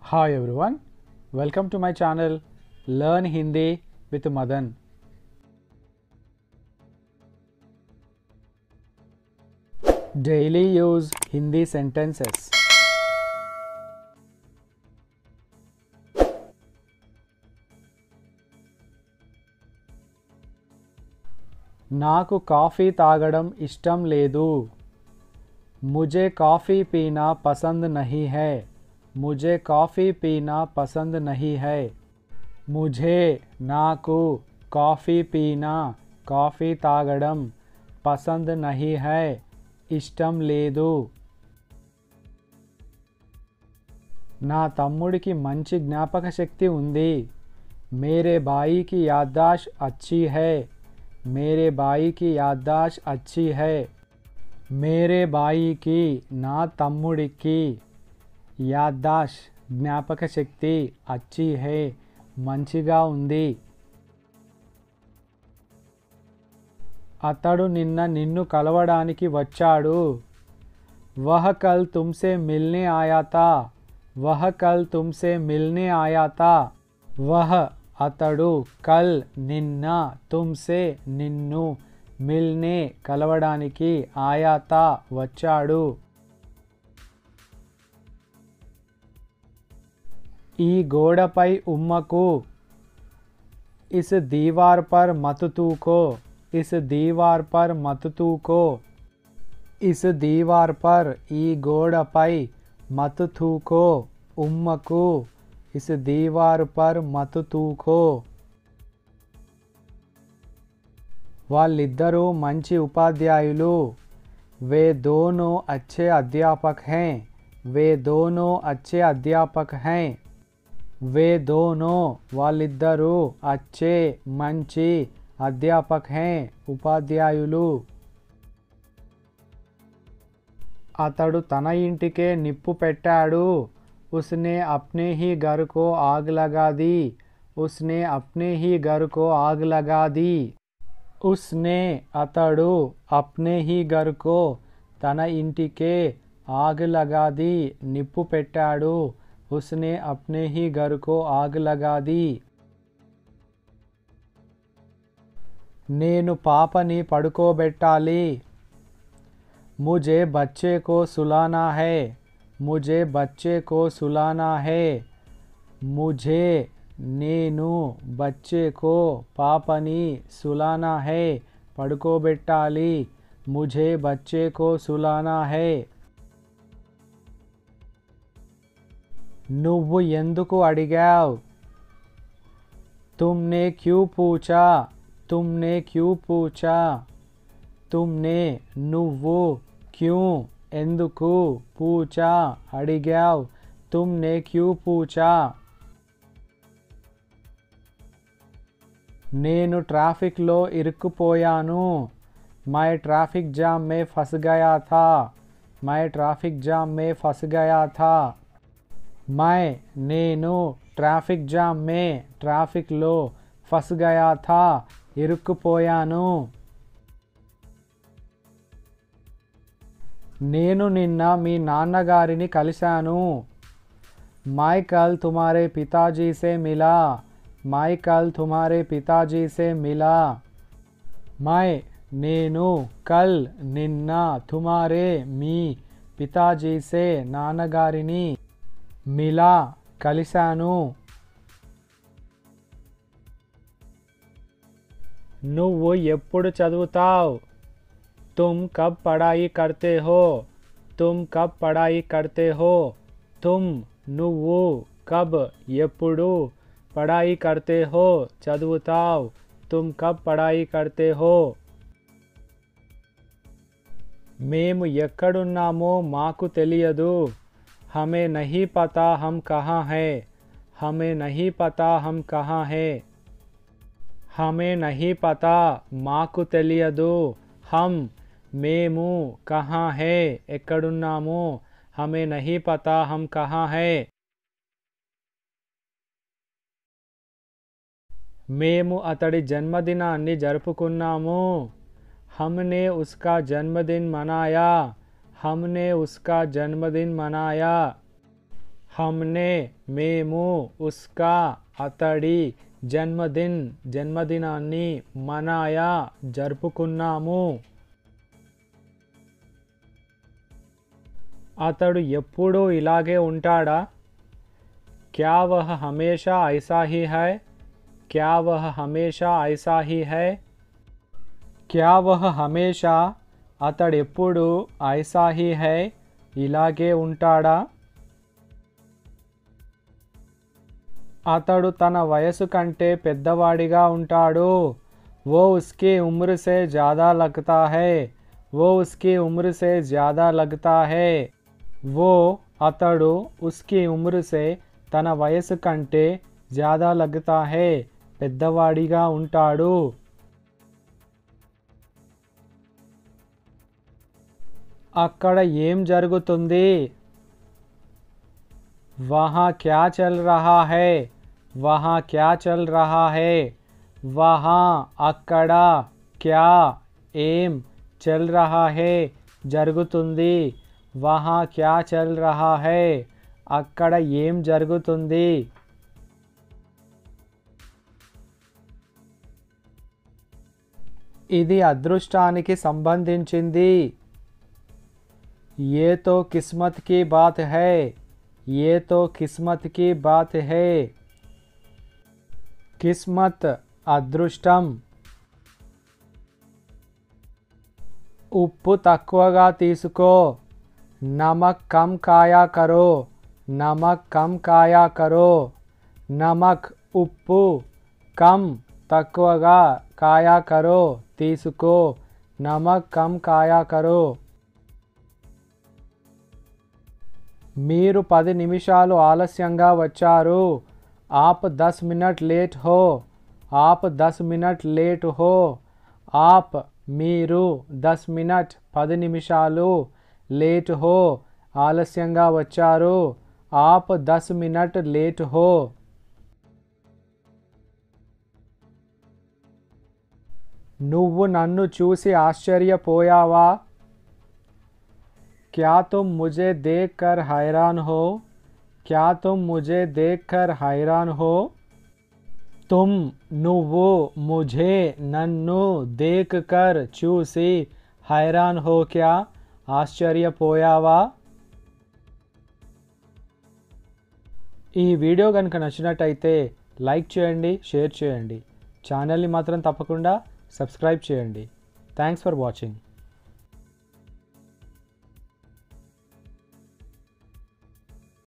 Hi everyone, welcome to my channel Learn Hindi with Madan. Daily use Hindi sentences. నాకు coffee తాగడం ఇష్టం లేదు. मुझे कॉफ़ी पीना पसंद नहीं है. मुझे कॉफ़ी पीना पसंद नहीं है. मुझे नाकु कॉफ़ी पीना कॉफ़ी తాగడం पसंद नहीं है ఇష్టం లేదు. నా తమ్ముడికి మంచి జ్ఞాపక శక్తి ఉంది. मेरे भाई की याददाश्त अच्छी है. मेरे भाई की याददाश्त अच्छी है. मेरे भाई की నా తమ్ముడికి యాద్దాష్ జ్ఞాపక శక్తి అచ్చి హై మంచిగా ఉంది. అతడు నిన్ను కలవడానికి వచ్చాడు. वह कल तुमसे मिलने आया था. वह कल तुमसे मिलने आया था. वह అతడు కల్ నిన్న తుమ్సే నిన్ను మిల్నే కలవడానికి ఆయాతా వచ్చాడు. ఈ గోడపై ఉమ్మకు. इस दीवार पर मत थूको. इस दीवार पर मत थूको. इस दीवार पर ఈ గోడపై मत थूको ఉమ్మకు. इस दीवार पर मत थूको. వాళ్ళిద్దరూ మంచి ఉపాధ్యాయులు. वे दोनों अच्छे अध्यापक हैं. वे दोनों अच्छे अध्यापक हैं. वे दोनों వాళ్ళిద్దరూ अच्छे మంచి అధ్యాపక్ हैं ఉపాధ్యాయులు. అతడు తన ఇంటికే నిప్పు పెట్టాడు. उसने अपने ही घर को आग लगा दी. उसने अपने ही घर को आग लगा दी. उसने అతడు अपने ही घर को తన ఇంటికే आग लगा दी నిప్పు పెట్టాడు. उसने अपने ही घर को आग लगा दी. నేను పాపని పడుకోబెట్టాలి. मुझे बच्चे को सुलाना है. मुझे बच्चे को सुलाना है. मुझे నేను बच्चे को పాపని सुलाना है పడుకోబెట్టాలి. मुझे बच्चे को सुलाना है. నువ్వు ఎందుకు అడిగావ్. तुमने क्यों पूछा. तुमने क्यों पूछा. तुमने నువ్వు क्यों ఎందుకు పూచా అడిగావ్. तुमने क्यों पूछा. నేను ట్రాఫిక్లో ఇరుక్కుపోయాను. मैं ट्रैफिक जाम में फंस गया था. मैं ट्रैफिक जाम में फंस गया था. मैं నేను ట్రాఫిక్ జామ్ में ట్రాఫిక్లో फंस गया था ఇరుక్కుపోయాను. నేను నిన్న మీ నాన్నగారిని కలిశాను. मैं कल तुम्हारे पिताजी से मिला. मैं कल तुम्हारे पिताजी से मिला. मैं నేను కల్ నిన్న తుమారే మీ పితాజీ సే నాన్నగారిని మిలా కలిశాను. నువ్వు ఎప్పుడు చదువుతావ్. तुम कब पढ़ाई करते हो. तुम कब पढ़ाई करते हो. तुम నువ్వు कब ఎప్పుడు पढ़ाई करते हो చదువుతావ్. तुम कब पढ़ाई करते हो. మేము ఎక్కడున్నామో మాకు తెలియదు. हमें नहीं पता हम कहाँ हैं. हमें नहीं पता हम कहाँ हैं. हमें नहीं पता మాకు తెలియదు. हम మేము कहाँ है ఎక్కడున్నాము. हमें नहीं पता हम कहाँ है. మేము అతడి జన్మదినాన్ని జరుపుకున్నాము. हमने उसका जन्मदिन मनाया. हमने उसका जन्मदिन मनाया. हमने మేము उसका అతడి జన్మదినాన్ని మనాయా జరుపుకున్నాము. అతడు ఎప్పుడూ ఇలాగే ఉంటాడా? क्या वह हमेशा ऐसा ही है? क्या वह हमेशा ऐसा ही है? क्या वह हमेशा అతడెప్పుడు ऐसा ही है ఇలాగే ఉంటాడా? అతడు తన వయసు కంటే పెద్దవాడిగా ఉంటాడు. वो उसकी उम्र से ज़्यादा लगता है. वो उसकी उम्र से ज़्यादा लगता है. वो అతడు उसकी उम्र से తన వయసు కంటే ज़्यादा लगता है పెద్దవాడిగా ఉంటాడు. అక్కడ ఏం జరుగుతుంది? वहाँ क्या चल रहा है? वहाँ क्या चल रहा है? वहाँ అక్కడ क्या ఏం चल रहा है జరుగుతుంది. वहाँ क्या चल रहा है అక్కడ ఏం జరుగుతుంది? ఇది అదృష్టానికి సంబంధించింది. ये तो किस्मत की बात है. ये तो किस्मत की बात है. किस्मत అదృష్టం. ఉప్పు తక్కువగా తీసుకో. నమక్ కమ్ కాయా కరో. నమక్ కమ్ కాయా కరో. నమక్ ఉప్పు, కమ్ తక్కువగా, కాయా కరో తీసుకో. నమక్ కమ్ కాయా కరో. మీరు 10 నిమిషాలు ఆలస్యంగా వచ్చారు. आप 10 मिनट लेट हो. आप 10 मिनट लेट हो. आप మీరు 10 मिनट 10 నిమిషాలు లేట్ హో ఆలస్యంగా వచ్చారు. आप 10 मिनट लेट हो. నువ్వు నన్ను చూసి ఆశ్చర్యపోయావా? क्या तुम मुझे देखकर हैरान हो? क्या तुम मुझे देखकर हैरान हो? तुम నువ్వు मुझे నన్ను देखकर చూసి हैरान हो क्या ఆశ్చర్యపోయావా? ఈ వీడియో కనుక నచ్చినట్టయితే లైక్ చేయండి, షేర్ చేయండి. ఛానల్ని మాత్రం తప్పకుండా సబ్స్క్రైబ్ చేయండి. Thanks for watching.